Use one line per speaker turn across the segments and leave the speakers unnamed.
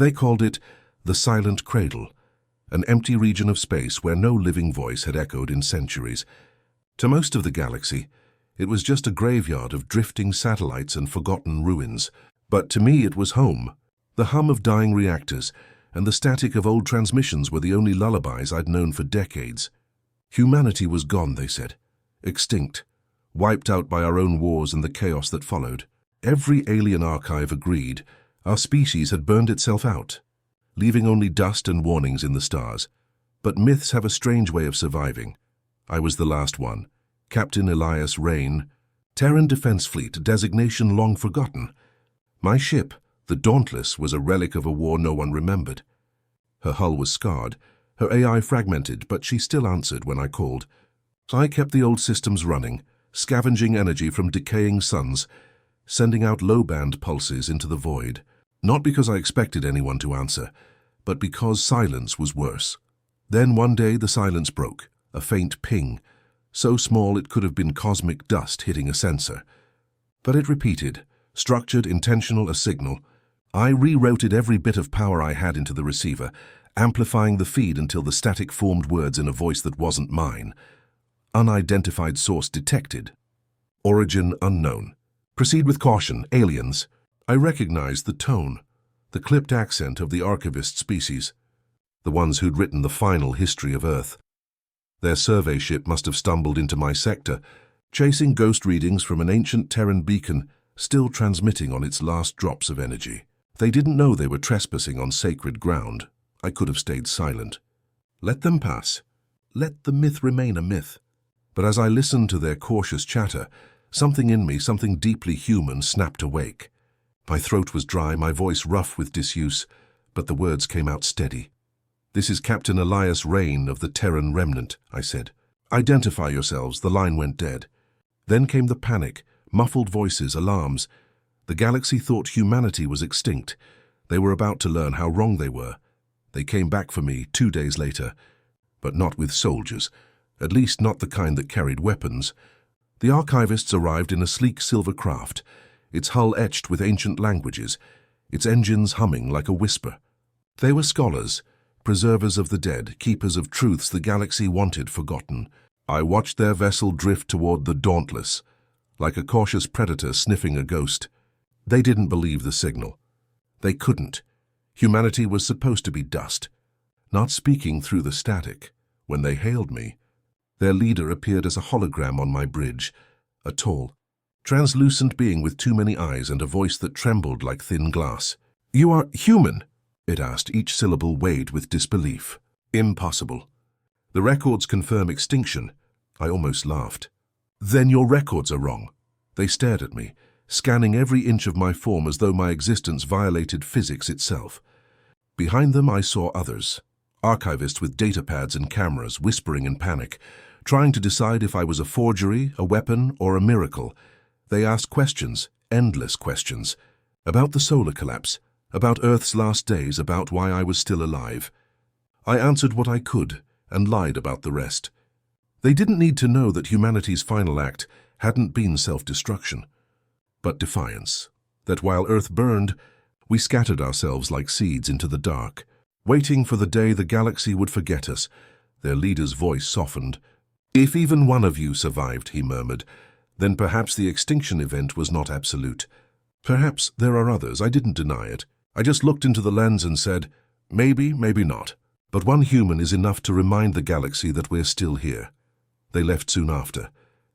They called it the Silent Cradle, an empty region of space where no living voice had echoed in centuries. To most of the galaxy, it was just a graveyard of drifting satellites and forgotten ruins. But to me it was home. The hum of dying reactors and the static of old transmissions were the only lullabies I'd known for decades. Humanity was gone, they said. Extinct. Wiped out by our own wars and the chaos that followed. Every alien archive agreed. Our species had burned itself out, leaving only dust and warnings in the stars. But myths have a strange way of surviving. I was the last one. Captain Elias Rhane, Terran Defense Fleet, designation long forgotten. My ship, the Dauntless, was a relic of a war no one remembered. Her hull was scarred, her AI fragmented, but she still answered when I called. So I kept the old systems running, scavenging energy from decaying suns, sending out low-band pulses into the void. Not because I expected anyone to answer, but because silence was worse. Then one day the silence broke, a faint ping, so small it could have been cosmic dust hitting a sensor. But it repeated, structured, intentional, a signal. I rerouted every bit of power I had into the receiver, amplifying the feed until the static formed words in a voice that wasn't mine. Unidentified source detected. Origin unknown. Proceed with caution, aliens. I recognized the tone, the clipped accent of the archivist species, the ones who'd written the final history of Earth. Their survey ship must have stumbled into my sector, chasing ghost readings from an ancient Terran beacon, still transmitting on its last drops of energy. They didn't know they were trespassing on sacred ground. I could have stayed silent. Let them pass. Let the myth remain a myth. But as I listened to their cautious chatter, something in me, something deeply human, snapped awake. My throat was dry, my voice rough with disuse, but the words came out steady. "This is Captain Elias Rhane of the Terran Remnant," I said. "Identify yourselves." The line went dead. Then came the panic, muffled voices, alarms. The galaxy thought humanity was extinct. They were about to learn how wrong they were. They came back for me 2 days later, but not with soldiers, at least not the kind that carried weapons. The archivists arrived in a sleek silver craft, its hull etched with ancient languages, its engines humming like a whisper. They were scholars, preservers of the dead, keepers of truths the galaxy wanted forgotten. I watched their vessel drift toward the Dauntless, like a cautious predator sniffing a ghost. They didn't believe the signal. They couldn't. Humanity was supposed to be dust, not speaking through the static. When they hailed me, their leader appeared as a hologram on my bridge, a tall, translucent being with too many eyes and a voice that trembled like thin glass. "You are human?" it asked, each syllable weighed with disbelief. "Impossible. The records confirm extinction." I almost laughed. "Then your records are wrong." They stared at me, scanning every inch of my form as though my existence violated physics itself. Behind them I saw others, archivists with datapads and cameras, whispering in panic, trying to decide if I was a forgery, a weapon, or a miracle. They asked questions, endless questions, about the solar collapse, about Earth's last days, about why I was still alive. I answered what I could and lied about the rest. They didn't need to know that humanity's final act hadn't been self-destruction, but defiance, that while Earth burned, we scattered ourselves like seeds into the dark, waiting for the day the galaxy would forget us. Their leader's voice softened. "If even one of you survived," he murmured, "then perhaps the extinction event was not absolute. Perhaps there are others." I didn't deny it. I just looked into the lens and said, maybe, maybe not. But one human is enough to remind the galaxy that we're still here. They left soon after,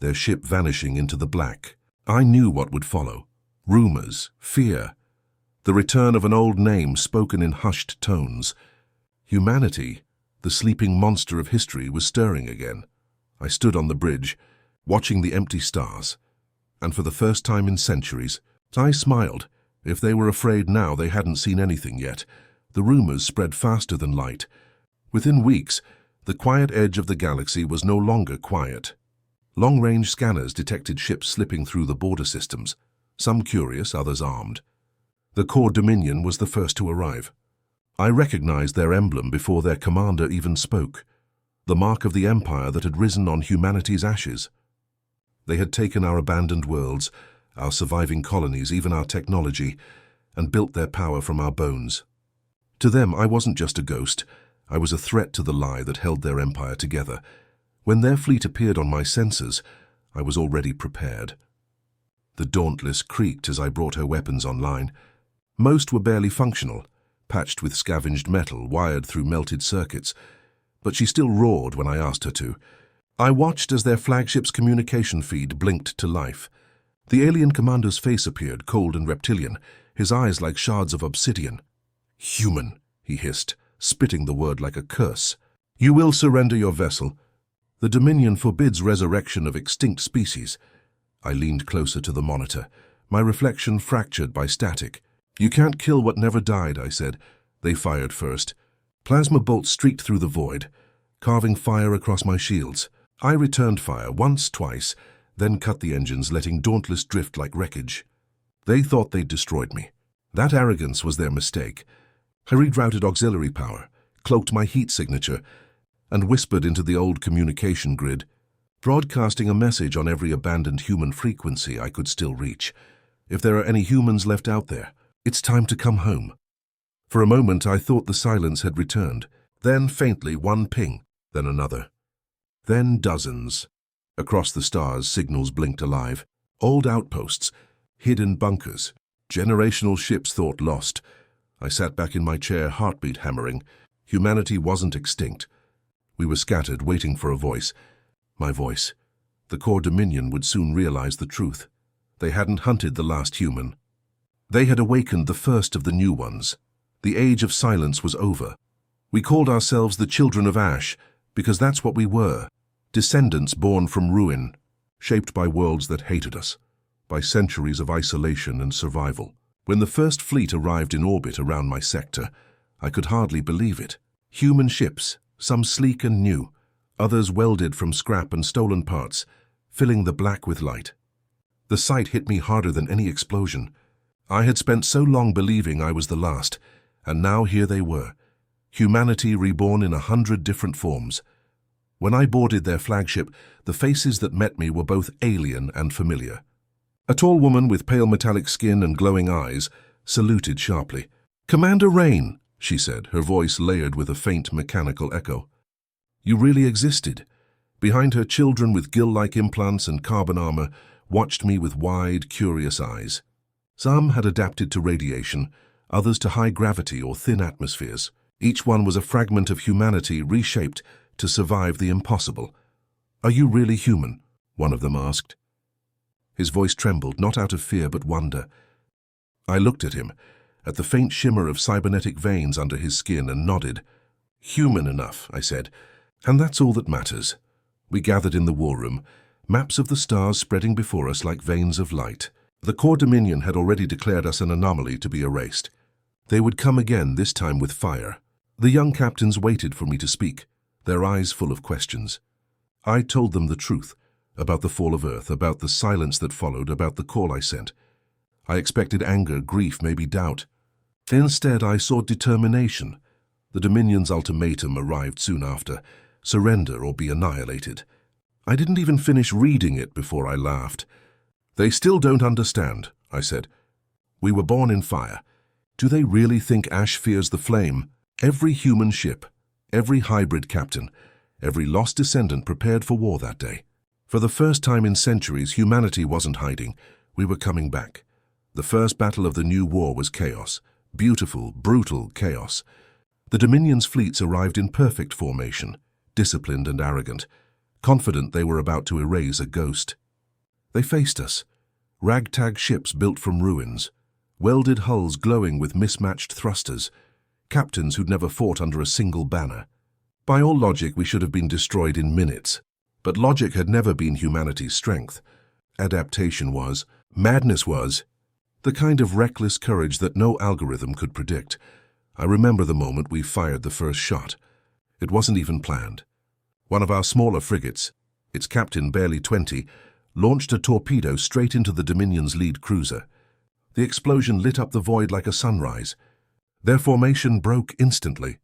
their ship vanishing into the black. I knew what would follow. Rumors, fear, the return of an old name spoken in hushed tones. Humanity, the sleeping monster of history, was stirring again. I stood on the bridge, watching the empty stars, and for the first time in centuries, I smiled. If they were afraid now, they hadn't seen anything yet. The rumors spread faster than light. Within weeks, the quiet edge of the galaxy was no longer quiet. Long-range scanners detected ships slipping through the border systems, some curious, others armed. The core Dominion was the first to arrive. I recognized their emblem before their commander even spoke, the mark of the empire that had risen on humanity's ashes. They had taken our abandoned worlds, our surviving colonies, even our technology, and built their power from our bones. To them, I wasn't just a ghost. I was a threat to the lie that held their empire together. When their fleet appeared on my sensors, I was already prepared. The Dauntless creaked as I brought her weapons online. Most were barely functional, patched with scavenged metal, wired through melted circuits. But she still roared when I asked her to. I watched as their flagship's communication feed blinked to life. The alien commander's face appeared, cold and reptilian, his eyes like shards of obsidian. "Human," he hissed, spitting the word like a curse. "You will surrender your vessel. The Dominion forbids resurrection of extinct species." I leaned closer to the monitor, my reflection fractured by static. "You can't kill what never died," I said. They fired first. Plasma bolts streaked through the void, carving fire across my shields. I returned fire once, twice, then cut the engines, letting Dauntless drift like wreckage. They thought they'd destroyed me. That arrogance was their mistake. I rerouted auxiliary power, cloaked my heat signature, and whispered into the old communication grid, broadcasting a message on every abandoned human frequency I could still reach. If there are any humans left out there, it's time to come home. For a moment, I thought the silence had returned. Then, faintly, one ping, then another. Then dozens. Across the stars, signals blinked alive. Old outposts, hidden bunkers, generational ships thought lost. I sat back in my chair, heartbeat hammering. Humanity wasn't extinct. We were scattered, waiting for a voice. My voice. The core Dominion would soon realize the truth. They hadn't hunted the last human. They had awakened the first of the new ones. The age of silence was over. We called ourselves the Children of Ash, because that's what we were. Descendants born from ruin, shaped by worlds that hated us, by centuries of isolation and survival. When the first fleet arrived in orbit around my sector, I could hardly believe it. Human ships, some sleek and new, others welded from scrap and stolen parts, filling the black with light. The sight hit me harder than any explosion. I had spent so long believing I was the last, and now here they were, humanity reborn in 100 different forms. When I boarded their flagship, the faces that met me were both alien and familiar. A tall woman with pale metallic skin and glowing eyes saluted sharply. "Commander Rhane," she said, her voice layered with a faint mechanical echo. "You really existed." Behind her, children with gill-like implants and carbon armor watched me with wide, curious eyes. Some had adapted to radiation, others to high gravity or thin atmospheres. Each one was a fragment of humanity reshaped to survive the impossible. "Are you really human?" one of them asked. His voice trembled, not out of fear but wonder. I looked at him, at the faint shimmer of cybernetic veins under his skin, and nodded. "Human enough," I said, "and that's all that matters." We gathered in the war room, maps of the stars spreading before us like veins of light. The core Dominion had already declared us an anomaly to be erased. They would come again, this time with fire. The young captains waited for me to speak, their eyes full of questions. I told them the truth, about the fall of Earth, about the silence that followed, about the call I sent. I expected anger, grief, maybe doubt. Instead, I saw determination. The Dominion's ultimatum arrived soon after: surrender or be annihilated. I didn't even finish reading it before I laughed. "They still don't understand," I said. "We were born in fire. Do they really think Ash fears the flame?" Every human ship, every hybrid captain, every lost descendant prepared for war that day. For the first time in centuries, humanity wasn't hiding. We were coming back. The first battle of the new war was chaos. Beautiful, brutal chaos. The Dominion's fleets arrived in perfect formation, disciplined and arrogant, confident they were about to erase a ghost. They faced us. Ragtag ships built from ruins, welded hulls glowing with mismatched thrusters, captains who'd never fought under a single banner. By all logic, we should have been destroyed in minutes. But logic had never been humanity's strength. Adaptation was. Madness was. The kind of reckless courage that no algorithm could predict. I remember the moment we fired the first shot. It wasn't even planned. One of our smaller frigates, its captain barely 20, launched a torpedo straight into the Dominion's lead cruiser. The explosion lit up the void like a sunrise. Their formation broke instantly.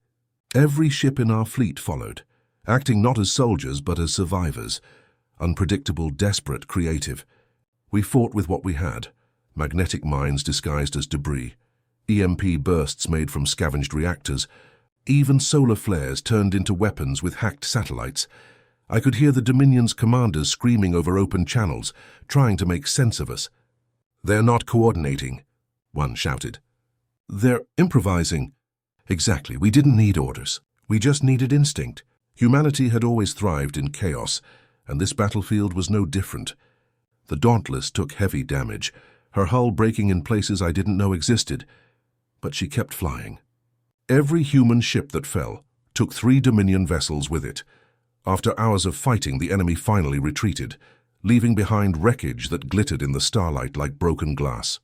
Every ship in our fleet followed, acting not as soldiers but as survivors. Unpredictable, desperate, creative. We fought with what we had, magnetic mines disguised as debris, EMP bursts made from scavenged reactors, even solar flares turned into weapons with hacked satellites. I could hear the Dominion's commanders screaming over open channels, trying to make sense of us. "They're not coordinating," one shouted. "They're improvising." Exactly, we didn't need orders. We just needed instinct. Humanity had always thrived in chaos, and this battlefield was no different. The Dauntless took heavy damage, her hull breaking in places I didn't know existed, but she kept flying. Every human ship that fell took 3 Dominion vessels with it. After hours of fighting, the enemy finally retreated, leaving behind wreckage that glittered in the starlight like broken glass.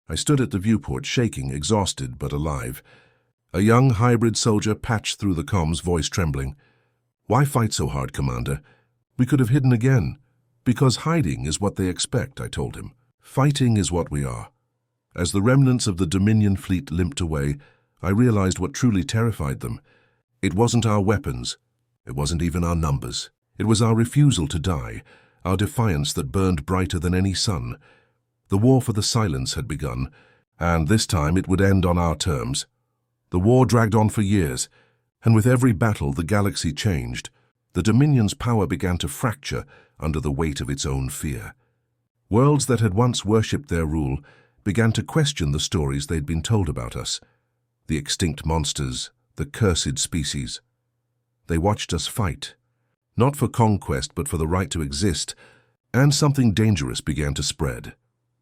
I stood at the viewport, shaking, exhausted but alive. A young hybrid soldier patched through the comms, voice trembling. "Why fight so hard, Commander? We could have hidden again." "Because hiding is what they expect," I told him. "Fighting is what we are." As the remnants of the Dominion fleet limped away, I realized what truly terrified them. It wasn't our weapons. It wasn't even our numbers. It was our refusal to die, our defiance that burned brighter than any sun. The war for the silence had begun, and this time it would end on our terms. The war dragged on for years, and with every battle the galaxy changed. The Dominion's power began to fracture under the weight of its own fear. Worlds that had once worshipped their rule began to question the stories they'd been told about us. The extinct monsters, the cursed species. They watched us fight, not for conquest but for the right to exist, and something dangerous began to spread.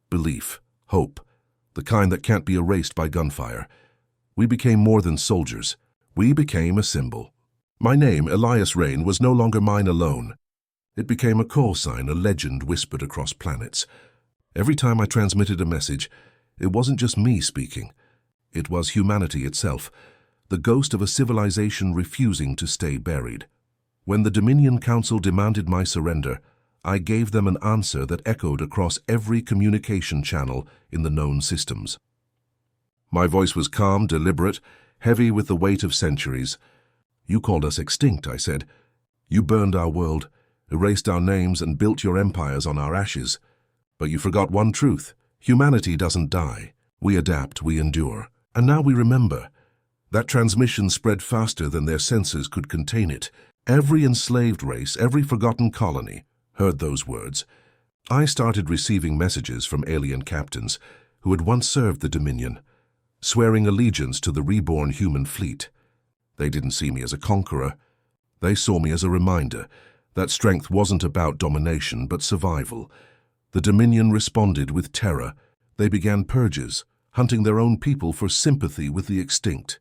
Belief, hope, the kind that can't be erased by gunfire. We became more than soldiers. We became a symbol. My name, Elias Rhane, was no longer mine alone. It became a call sign, a legend whispered across planets. Every time I transmitted a message, it wasn't just me speaking. It was humanity itself, the ghost of a civilization refusing to stay buried. When the Dominion Council demanded my surrender, I gave them an answer that echoed across every communication channel in the known systems. My voice was calm, deliberate, heavy with the weight of centuries. "You called us extinct," I said. "You burned our world, erased our names, and built your empires on our ashes. But you forgot one truth. Humanity doesn't die. We adapt, we endure. And now we remember." That transmission spread faster than their senses could contain it. Every enslaved race, every forgotten colony, heard those words. I started receiving messages from alien captains who had once served the Dominion, swearing allegiance to the reborn human fleet. They didn't see me as a conqueror. They saw me as a reminder that strength wasn't about domination but survival. The Dominion responded with terror. They began purges, hunting their own people for sympathy with the extinct.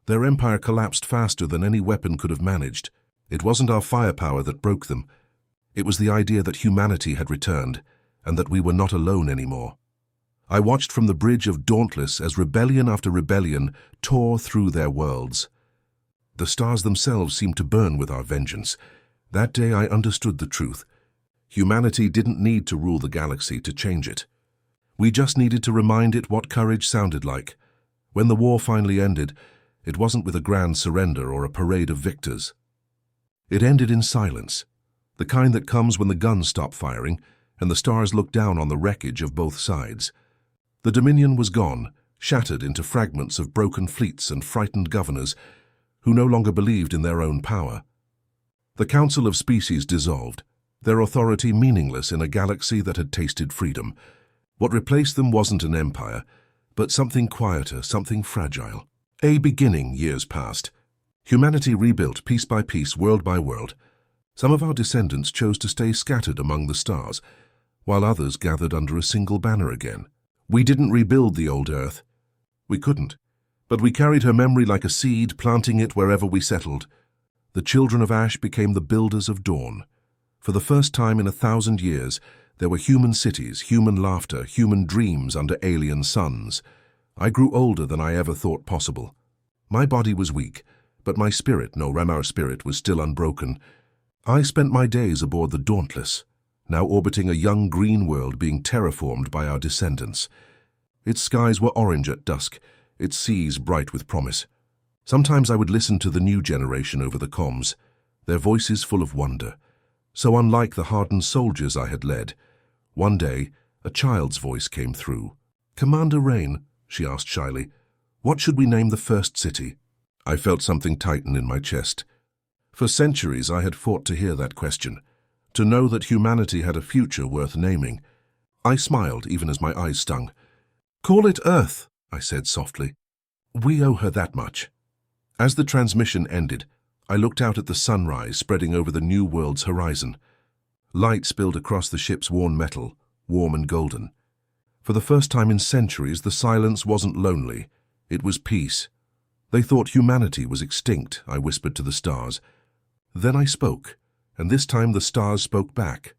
Their empire collapsed faster than any weapon could have managed. It wasn't our firepower that broke them. It was the idea that humanity had returned, and that we were not alone anymore. I watched from the bridge of Dauntless as rebellion after rebellion tore through their worlds. The stars themselves seemed to burn with our vengeance. That day I understood the truth. Humanity didn't need to rule the galaxy to change it. We just needed to remind it what courage sounded like. When the war finally ended, it wasn't with a grand surrender or a parade of victors. It ended in silence, the kind that comes when the guns stop firing and the stars look down on the wreckage of both sides. The Dominion was gone, shattered into fragments of broken fleets and frightened governors who no longer believed in their own power. The Council of Species dissolved, their authority meaningless in a galaxy that had tasted freedom. What replaced them wasn't an empire, but something quieter, something fragile. A beginning. Years passed. Humanity rebuilt piece by piece, world by world. Some of our descendants chose to stay scattered among the stars, while others gathered under a single banner again. We didn't rebuild the old Earth. We couldn't. But we carried her memory like a seed, planting it wherever we settled. The children of Ash became the builders of dawn. For the first time in 1,000 years, there were human cities, human laughter, human dreams under alien suns. I grew older than I ever thought possible. My body was weak, but my spirit, no, our spirit, was still unbroken. I spent my days aboard the Dauntless, now orbiting a young green world being terraformed by our descendants. Its skies were orange at dusk, its seas bright with promise. Sometimes I would listen to the new generation over the comms, their voices full of wonder, so unlike the hardened soldiers I had led. One day, a child's voice came through. "Commander Rhane," she asked shyly, What should we name the first city? I felt something tighten in my chest. For centuries I had fought to hear that question, to know that humanity had a future worth naming. I smiled even as my eyes stung. "Call it Earth," I said softly. "We owe her that much." As the transmission ended, I looked out at the sunrise spreading over the new world's horizon. Light spilled across the ship's worn metal, warm and golden. For the first time in centuries, the silence wasn't lonely. It was peace. "They thought humanity was extinct," I whispered to the stars. Then I spoke, and this time the stars spoke back.